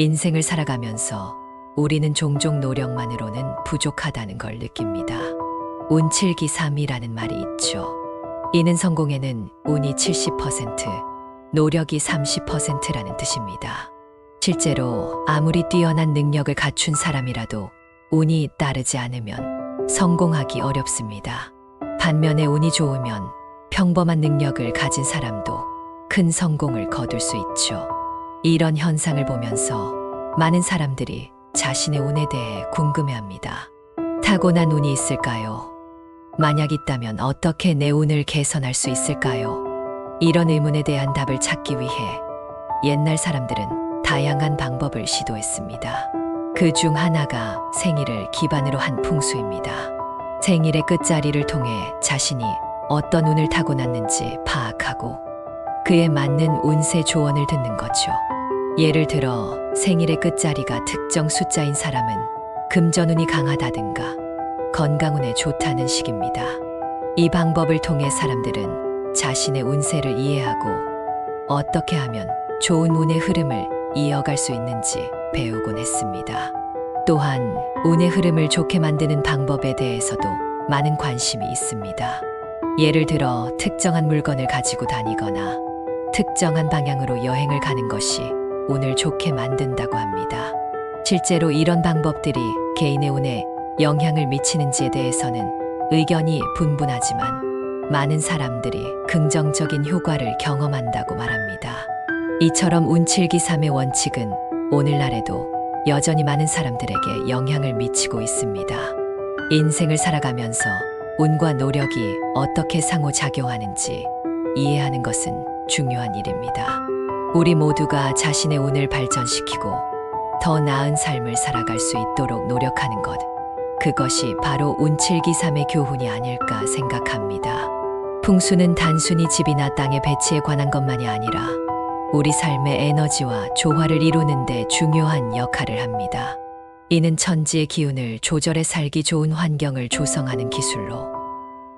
인생을 살아가면서 우리는 종종 노력만으로는 부족하다는 걸 느낍니다. 운칠기삼이라는 말이 있죠. 이는 성공에는 운이 70%, 노력이 30%라는 뜻입니다. 실제로 아무리 뛰어난 능력을 갖춘 사람이라도 운이 따르지 않으면 성공하기 어렵습니다. 반면에 운이 좋으면 평범한 능력을 가진 사람도 큰 성공을 거둘 수 있죠. 이런 현상을 보면서 많은 사람들이 자신의 운에 대해 궁금해합니다. 타고난 운이 있을까요? 만약 있다면 어떻게 내 운을 개선할 수 있을까요? 이런 의문에 대한 답을 찾기 위해 옛날 사람들은 다양한 방법을 시도했습니다. 그 중 하나가 생일을 기반으로 한 풍수입니다. 생일의 끝자리를 통해 자신이 어떤 운을 타고났는지 파악하고 그에 맞는 운세 조언을 듣는 거죠. 예를 들어 생일의 끝자리가 특정 숫자인 사람은 금전운이 강하다든가 건강운에 좋다는 식입니다. 이 방법을 통해 사람들은 자신의 운세를 이해하고 어떻게 하면 좋은 운의 흐름을 이어갈 수 있는지 배우곤 했습니다. 또한 운의 흐름을 좋게 만드는 방법에 대해서도 많은 관심이 있습니다. 예를 들어 특정한 물건을 가지고 다니거나 특정한 방향으로 여행을 가는 것이 운을 좋게 만든다고 합니다. 실제로 이런 방법들이 개인의 운에 영향을 미치는지에 대해서는 의견이 분분하지만 많은 사람들이 긍정적인 효과를 경험한다고 말합니다. 이처럼 운칠기삼의 원칙은 오늘날에도 여전히 많은 사람들에게 영향을 미치고 있습니다. 인생을 살아가면서 운과 노력이 어떻게 상호작용하는지 이해하는 것은 중요한 일입니다. 우리 모두가 자신의 운을 발전시키고 더 나은 삶을 살아갈 수 있도록 노력하는 것, 그것이 바로 운칠기삼의 교훈이 아닐까 생각합니다. 풍수는 단순히 집이나 땅의 배치에 관한 것만이 아니라 우리 삶의 에너지와 조화를 이루는 데 중요한 역할을 합니다. 이는 천지의 기운을 조절해 살기 좋은 환경을 조성하는 기술로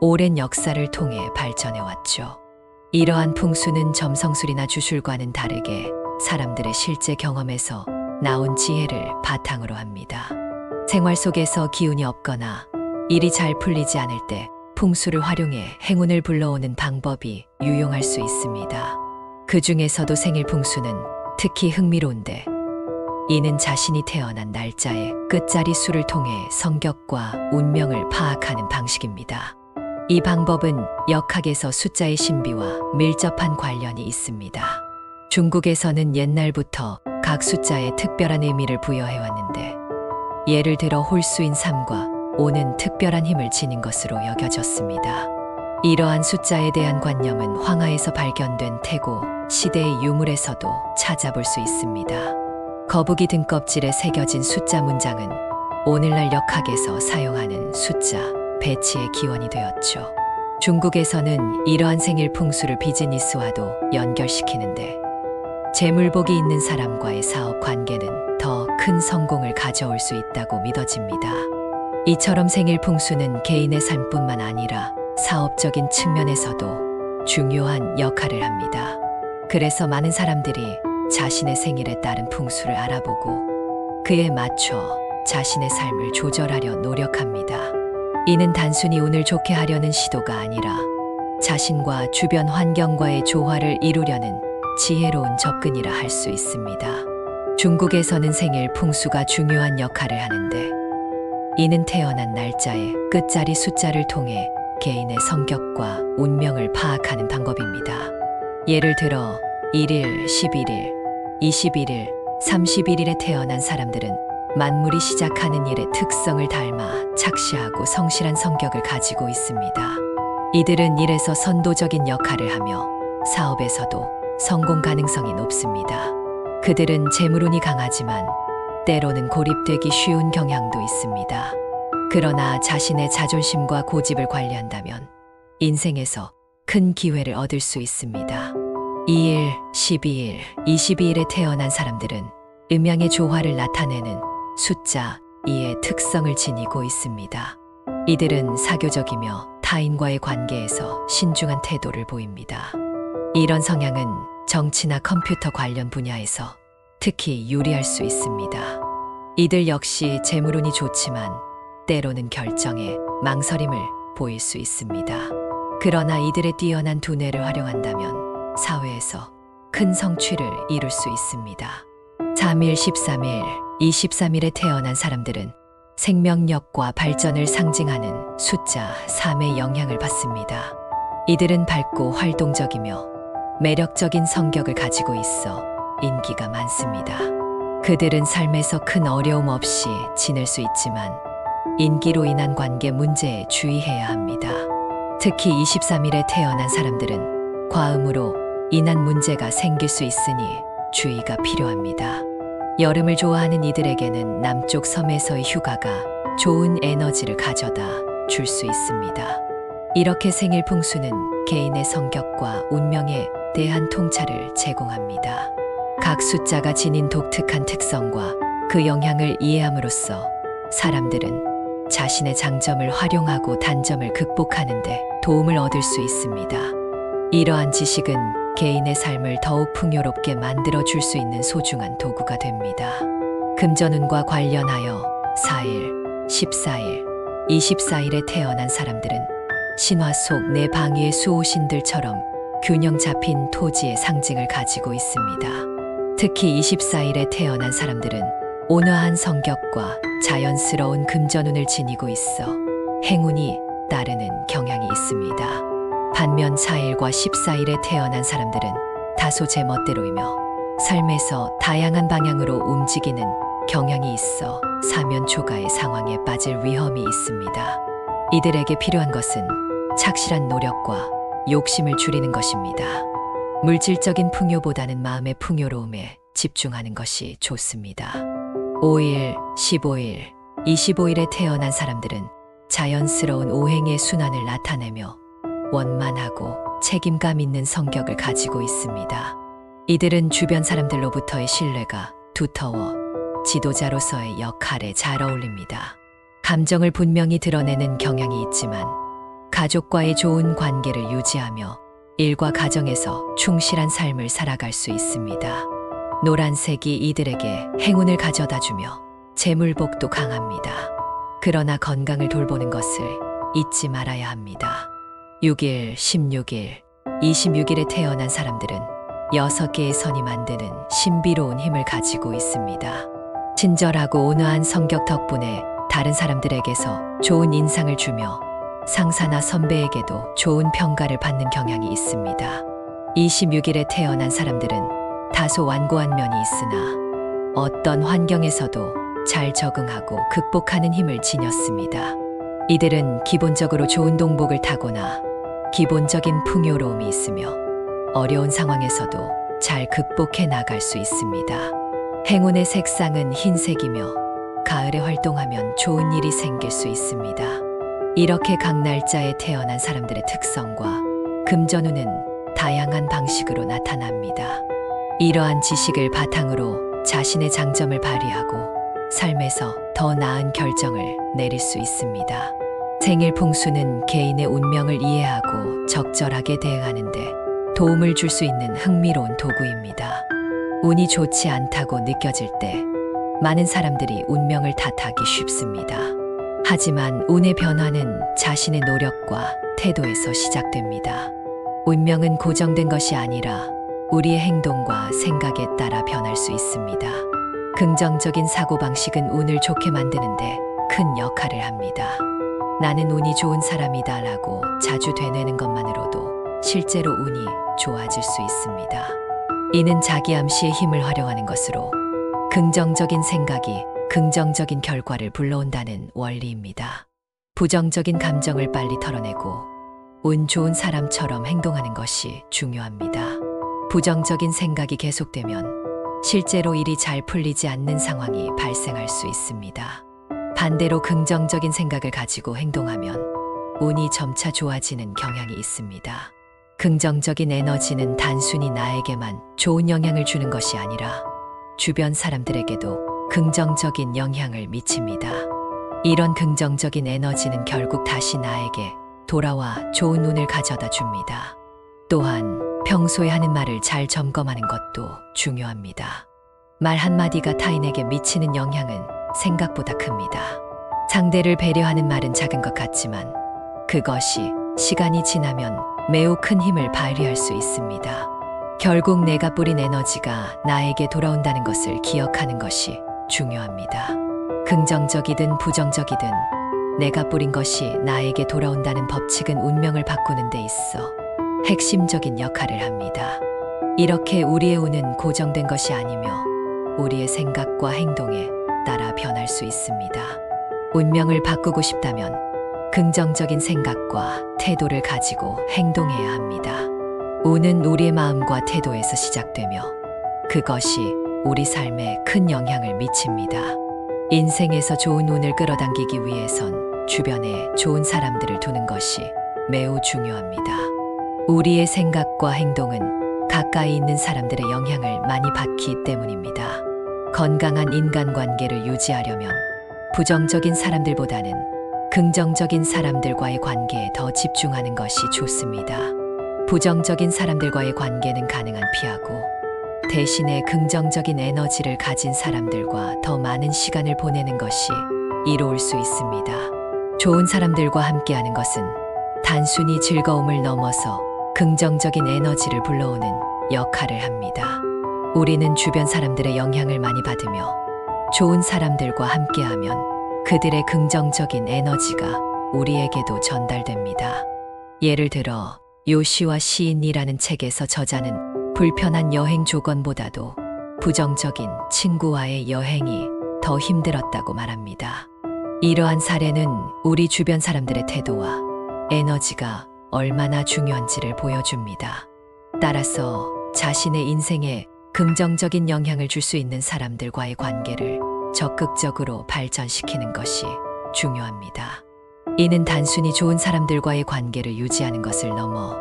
오랜 역사를 통해 발전해 왔죠. 이러한 풍수는 점성술이나 주술과는 다르게 사람들의 실제 경험에서 나온 지혜를 바탕으로 합니다. 생활 속에서 기운이 없거나 일이 잘 풀리지 않을 때 풍수를 활용해 행운을 불러오는 방법이 유용할 수 있습니다. 그 중에서도 생일 풍수는 특히 흥미로운데 이는 자신이 태어난 날짜의 끝자리 수를 통해 성격과 운명을 파악하는 방식입니다. 이 방법은 역학에서 숫자의 신비와 밀접한 관련이 있습니다. 중국에서는 옛날부터 각 숫자에 특별한 의미를 부여해왔는데 예를 들어 홀수인 3과 5는 특별한 힘을 지닌 것으로 여겨졌습니다. 이러한 숫자에 대한 관념은 황하에서 발견된 태고 시대의 유물에서도 찾아볼 수 있습니다. 거북이 등껍질에 새겨진 숫자 문장은 오늘날 역학에서 사용하는 숫자 배치의 기원이 되었죠. 중국에서는 이러한 생일 풍수를 비즈니스와도 연결시키는데 재물복이 있는 사람과의 사업 관계는 더 큰 성공을 가져올 수 있다고 믿어집니다. 이처럼 생일 풍수는 개인의 삶뿐만 아니라 사업적인 측면에서도 중요한 역할을 합니다. 그래서 많은 사람들이 자신의 생일에 따른 풍수를 알아보고 그에 맞춰 자신의 삶을 조절하려 노력합니다. 이는 단순히 운을 좋게 하려는 시도가 아니라 자신과 주변 환경과의 조화를 이루려는 지혜로운 접근이라 할 수 있습니다. 중국에서는 생일 풍수가 중요한 역할을 하는데 이는 태어난 날짜의 끝자리 숫자를 통해 개인의 성격과 운명을 파악하는 방법입니다. 예를 들어 1일, 11일, 21일, 31일에 태어난 사람들은 만물이 시작하는 일의 특성을 닮아 착시하고 성실한 성격을 가지고 있습니다. 이들은 일에서 선도적인 역할을 하며 사업에서도 성공 가능성이 높습니다. 그들은 재물운이 강하지만 때로는 고립되기 쉬운 경향도 있습니다. 그러나 자신의 자존심과 고집을 관리한다면 인생에서 큰 기회를 얻을 수 있습니다. 2일, 12일, 22일에 태어난 사람들은 음양의 조화를 나타내는 숫자 2의 특성을 지니고 있습니다. 이들은 사교적이며 타인과의 관계에서 신중한 태도를 보입니다. 이런 성향은 정치나 컴퓨터 관련 분야에서 특히 유리할 수 있습니다. 이들 역시 재물운이 좋지만 때로는 결정에 망설임을 보일 수 있습니다. 그러나 이들의 뛰어난 두뇌를 활용한다면 사회에서 큰 성취를 이룰 수 있습니다. 3일, 13일, 23일에 태어난 사람들은 생명력과 발전을 상징하는 숫자 3의 영향을 받습니다. 이들은 밝고 활동적이며 매력적인 성격을 가지고 있어 인기가 많습니다. 그들은 삶에서 큰 어려움 없이 지낼 수 있지만 인기로 인한 관계 문제에 주의해야 합니다. 특히 23일에 태어난 사람들은 과음으로 인한 문제가 생길 수 있으니 주의가 필요합니다. 여름을 좋아하는 이들에게는 남쪽 섬에서의 휴가가 좋은 에너지를 가져다 줄 수 있습니다. 이렇게 생일 풍수는 개인의 성격과 운명에 대한 통찰을 제공합니다. 각 숫자가 지닌 독특한 특성과 그 영향을 이해함으로써 사람들은 자신의 장점을 활용하고 단점을 극복하는 데 도움을 얻을 수 있습니다. 이러한 지식은 개인의 삶을 더욱 풍요롭게 만들어 줄 수 있는 소중한 도구가 됩니다. 금전운과 관련하여 4일, 14일, 24일에 태어난 사람들은 신화 속 내 방위의 수호신들처럼 균형 잡힌 토지의 상징을 가지고 있습니다. 특히 24일에 태어난 사람들은 온화한 성격과 자연스러운 금전운을 지니고 있어 행운이 따르는 경향이 있습니다. 반면 4일과 14일에 태어난 사람들은 다소 제멋대로이며 삶에서 다양한 방향으로 움직이는 경향이 있어 사면초가의 상황에 빠질 위험이 있습니다. 이들에게 필요한 것은 착실한 노력과 욕심을 줄이는 것입니다. 물질적인 풍요보다는 마음의 풍요로움에 집중하는 것이 좋습니다. 5일, 15일, 25일에 태어난 사람들은 자연스러운 오행의 순환을 나타내며 원만하고 책임감 있는 성격을 가지고 있습니다. 이들은 주변 사람들로부터의 신뢰가 두터워 지도자로서의 역할에 잘 어울립니다. 감정을 분명히 드러내는 경향이 있지만 가족과의 좋은 관계를 유지하며 일과 가정에서 충실한 삶을 살아갈 수 있습니다. 노란색이 이들에게 행운을 가져다주며 재물복도 강합니다. 그러나 건강을 돌보는 것을 잊지 말아야 합니다. 6일, 16일, 26일에 태어난 사람들은 6개의 선이 만드는 신비로운 힘을 가지고 있습니다. 친절하고 온화한 성격 덕분에 다른 사람들에게서 좋은 인상을 주며 상사나 선배에게도 좋은 평가를 받는 경향이 있습니다. 26일에 태어난 사람들은 다소 완고한 면이 있으나 어떤 환경에서도 잘 적응하고 극복하는 힘을 지녔습니다. 이들은 기본적으로 좋은 동복을 타거나 기본적인 풍요로움이 있으며 어려운 상황에서도 잘 극복해 나갈 수 있습니다. 행운의 색상은 흰색이며 가을에 활동하면 좋은 일이 생길 수 있습니다. 이렇게 각 날짜에 태어난 사람들의 특성과 금전운은 다양한 방식으로 나타납니다. 이러한 지식을 바탕으로 자신의 장점을 발휘하고 삶에서 더 나은 결정을 내릴 수 있습니다. 생일 풍수는 개인의 운명을 이해하고 적절하게 대응하는 데 도움을 줄 수 있는 흥미로운 도구입니다. 운이 좋지 않다고 느껴질 때 많은 사람들이 운명을 탓하기 쉽습니다. 하지만 운의 변화는 자신의 노력과 태도에서 시작됩니다. 운명은 고정된 것이 아니라 우리의 행동과 생각에 따라 변할 수 있습니다. 긍정적인 사고방식은 운을 좋게 만드는데 큰 역할을 합니다. 나는 운이 좋은 사람이다 라고 자주 되뇌는 것만으로도 실제로 운이 좋아질 수 있습니다. 이는 자기 암시의 힘을 활용하는 것으로 긍정적인 생각이 긍정적인 결과를 불러온다는 원리입니다. 부정적인 감정을 빨리 털어내고 운 좋은 사람처럼 행동하는 것이 중요합니다. 부정적인 생각이 계속되면 실제로 일이 잘 풀리지 않는 상황이 발생할 수 있습니다. 반대로 긍정적인 생각을 가지고 행동하면 운이 점차 좋아지는 경향이 있습니다. 긍정적인 에너지는 단순히 나에게만 좋은 영향을 주는 것이 아니라 주변 사람들에게도 긍정적인 영향을 미칩니다. 이런 긍정적인 에너지는 결국 다시 나에게 돌아와 좋은 운을 가져다 줍니다. 또한 평소에 하는 말을 잘 점검하는 것도 중요합니다. 말 한마디가 타인에게 미치는 영향은 생각보다 큽니다. 상대를 배려하는 말은 작은 것 같지만 그것이 시간이 지나면 매우 큰 힘을 발휘할 수 있습니다. 결국 내가 뿌린 에너지가 나에게 돌아온다는 것을 기억하는 것이 중요합니다. 긍정적이든 부정적이든 내가 뿌린 것이 나에게 돌아온다는 법칙은 운명을 바꾸는 데 있어 핵심적인 역할을 합니다. 이렇게 우리의 운은 고정된 것이 아니며 우리의 생각과 행동에 따라 변할 수 있습니다. 운명을 바꾸고 싶다면 긍정적인 생각과 태도를 가지고 행동해야 합니다. 운은 우리의 마음과 태도에서 시작되며 그것이 우리 삶에 큰 영향을 미칩니다. 인생에서 좋은 운을 끌어당기기 위해선 주변에 좋은 사람들을 두는 것이 매우 중요합니다. 우리의 생각과 행동은 가까이 있는 사람들의 영향을 많이 받기 때문입니다. 건강한 인간관계를 유지하려면 부정적인 사람들보다는 긍정적인 사람들과의 관계에 더 집중하는 것이 좋습니다. 부정적인 사람들과의 관계는 가능한 피하고 대신에 긍정적인 에너지를 가진 사람들과 더 많은 시간을 보내는 것이 이로울 수 있습니다. 좋은 사람들과 함께하는 것은 단순히 즐거움을 넘어서 긍정적인 에너지를 불러오는 역할을 합니다. 우리는 주변 사람들의 영향을 많이 받으며 좋은 사람들과 함께하면 그들의 긍정적인 에너지가 우리에게도 전달됩니다. 예를 들어 요시와 시인이라는 책에서 저자는 불편한 여행 조건보다도 부정적인 친구와의 여행이 더 힘들었다고 말합니다. 이러한 사례는 우리 주변 사람들의 태도와 에너지가 얼마나 중요한지를 보여줍니다. 따라서 자신의 인생에 긍정적인 영향을 줄 수 있는 사람들과의 관계를 적극적으로 발전시키는 것이 중요합니다. 이는 단순히 좋은 사람들과의 관계를 유지하는 것을 넘어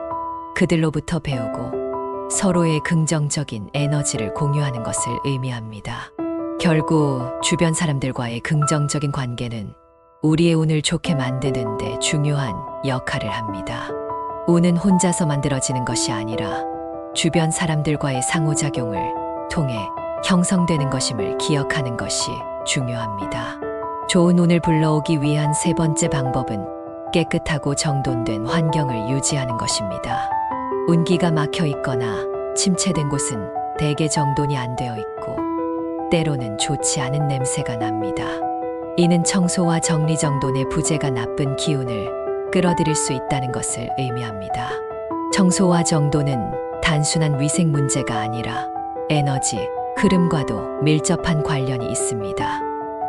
그들로부터 배우고 서로의 긍정적인 에너지를 공유하는 것을 의미합니다. 결국 주변 사람들과의 긍정적인 관계는 우리의 운을 좋게 만드는 데 중요한 역할을 합니다. 운은 혼자서 만들어지는 것이 아니라 주변 사람들과의 상호작용을 통해 형성되는 것임을 기억하는 것이 중요합니다. 좋은 운을 불러오기 위한 세 번째 방법은 깨끗하고 정돈된 환경을 유지하는 것입니다. 운기가 막혀 있거나 침체된 곳은 대개 정돈이 안 되어 있고 때로는 좋지 않은 냄새가 납니다. 이는 청소와 정리정돈의 부재가 나쁜 기운을 끌어들일 수 있다는 것을 의미합니다. 청소와 정돈은 단순한 위생 문제가 아니라 에너지, 흐름과도 밀접한 관련이 있습니다.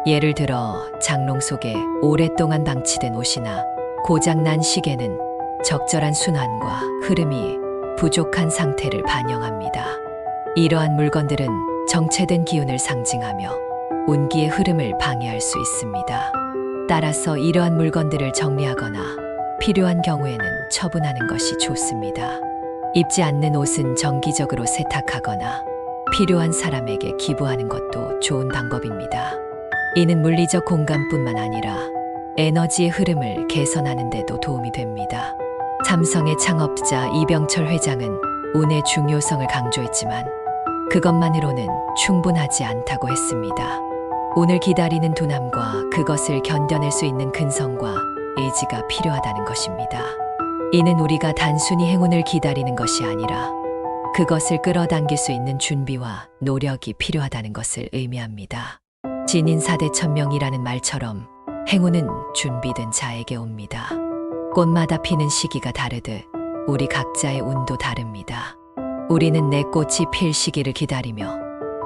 예를 들어 장롱 속에 오랫동안 방치된 옷이나 고장난 시계는 적절한 순환과 흐름이 부족한 상태를 반영합니다. 이러한 물건들은 정체된 기운을 상징하며 운기의 흐름을 방해할 수 있습니다. 따라서 이러한 물건들을 정리하거나 필요한 경우에는 처분하는 것이 좋습니다. 입지 않는 옷은 정기적으로 세탁하거나 필요한 사람에게 기부하는 것도 좋은 방법입니다. 이는 물리적 공간뿐만 아니라 에너지의 흐름을 개선하는 데도 도움이 됩니다. 삼성의 창업자 이병철 회장은 운의 중요성을 강조했지만 그것만으로는 충분하지 않다고 했습니다. 운을 기다리는 둔함과 그것을 견뎌낼 수 있는 근성과 의지가 필요하다는 것입니다. 이는 우리가 단순히 행운을 기다리는 것이 아니라 그것을 끌어당길 수 있는 준비와 노력이 필요하다는 것을 의미합니다. 진인사대천명이라는 말처럼 행운은 준비된 자에게 옵니다. 꽃마다 피는 시기가 다르듯 우리 각자의 운도 다릅니다. 우리는 내 꽃이 필 시기를 기다리며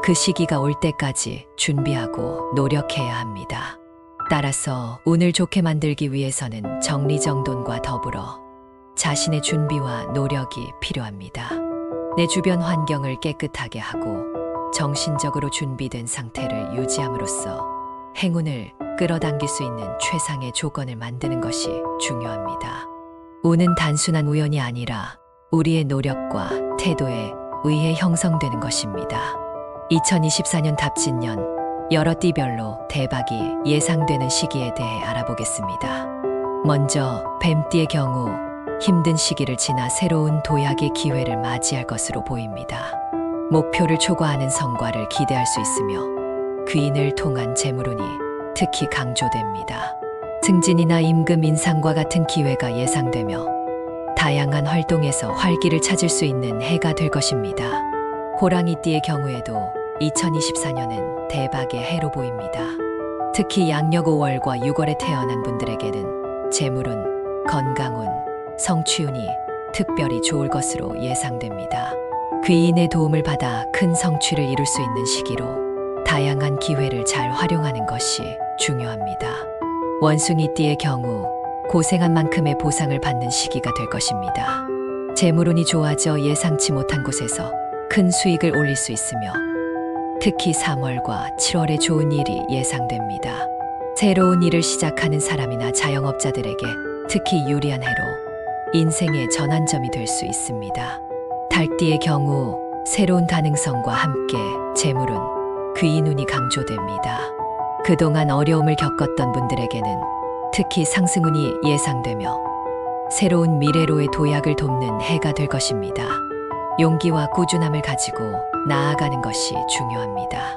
그 시기가 올 때까지 준비하고 노력해야 합니다. 따라서 운을 좋게 만들기 위해서는 정리정돈과 더불어 자신의 준비와 노력이 필요합니다. 내 주변 환경을 깨끗하게 하고 정신적으로 준비된 상태를 유지함으로써 행운을 끌어당길 수 있는 최상의 조건을 만드는 것이 중요합니다. 운은 단순한 우연이 아니라 우리의 노력과 태도에 의해 형성되는 것입니다. 2024년 갑진년 여러 띠별로 대박이 예상되는 시기에 대해 알아보겠습니다. 먼저 뱀띠의 경우 힘든 시기를 지나 새로운 도약의 기회를 맞이할 것으로 보입니다. 목표를 초과하는 성과를 기대할 수 있으며 귀인을 통한 재물운이 특히 강조됩니다. 승진이나 임금 인상과 같은 기회가 예상되며 다양한 활동에서 활기를 찾을 수 있는 해가 될 것입니다. 호랑이띠의 경우에도 2024년은 대박의 해로 보입니다. 특히 양력 5월과 6월에 태어난 분들에게는 재물운, 건강운, 성취운이 특별히 좋을 것으로 예상됩니다. 귀인의 도움을 받아 큰 성취를 이룰 수 있는 시기로 다양한 기회를 잘 활용하는 것이 중요합니다. 원숭이띠의 경우 고생한 만큼의 보상을 받는 시기가 될 것입니다. 재물운이 좋아져 예상치 못한 곳에서 큰 수익을 올릴 수 있으며 특히 3월과 7월에 좋은 일이 예상됩니다. 새로운 일을 시작하는 사람이나 자영업자들에게 특히 유리한 해로 인생의 전환점이 될 수 있습니다. 달띠의 경우 새로운 가능성과 함께 재물운, 귀인운이 강조됩니다. 그동안 어려움을 겪었던 분들에게는 특히 상승운이 예상되며 새로운 미래로의 도약을 돕는 해가 될 것입니다. 용기와 꾸준함을 가지고 나아가는 것이 중요합니다.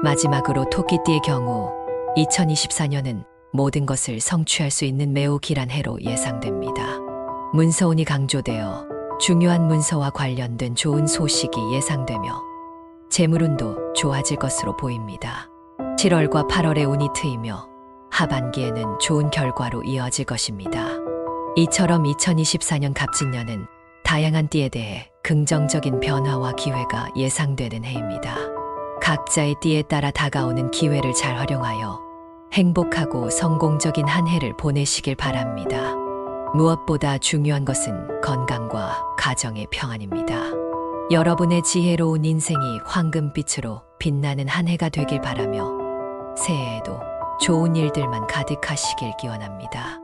마지막으로 토끼띠의 경우 2024년은 모든 것을 성취할 수 있는 매우 길한 해로 예상됩니다. 문서운이 강조되어 중요한 문서와 관련된 좋은 소식이 예상되며 재물운도 좋아질 것으로 보입니다. 7월과 8월의 운이 트이며 하반기에는 좋은 결과로 이어질 것입니다. 이처럼 2024년 갑진년은 다양한 띠에 대해 긍정적인 변화와 기회가 예상되는 해입니다. 각자의 띠에 따라 다가오는 기회를 잘 활용하여 행복하고 성공적인 한 해를 보내시길 바랍니다. 무엇보다 중요한 것은 건강과 가정의 평안입니다. 여러분의 지혜로운 인생이 황금빛으로 빛나는 한 해가 되길 바라며 새해에도 좋은 일들만 가득하시길 기원합니다.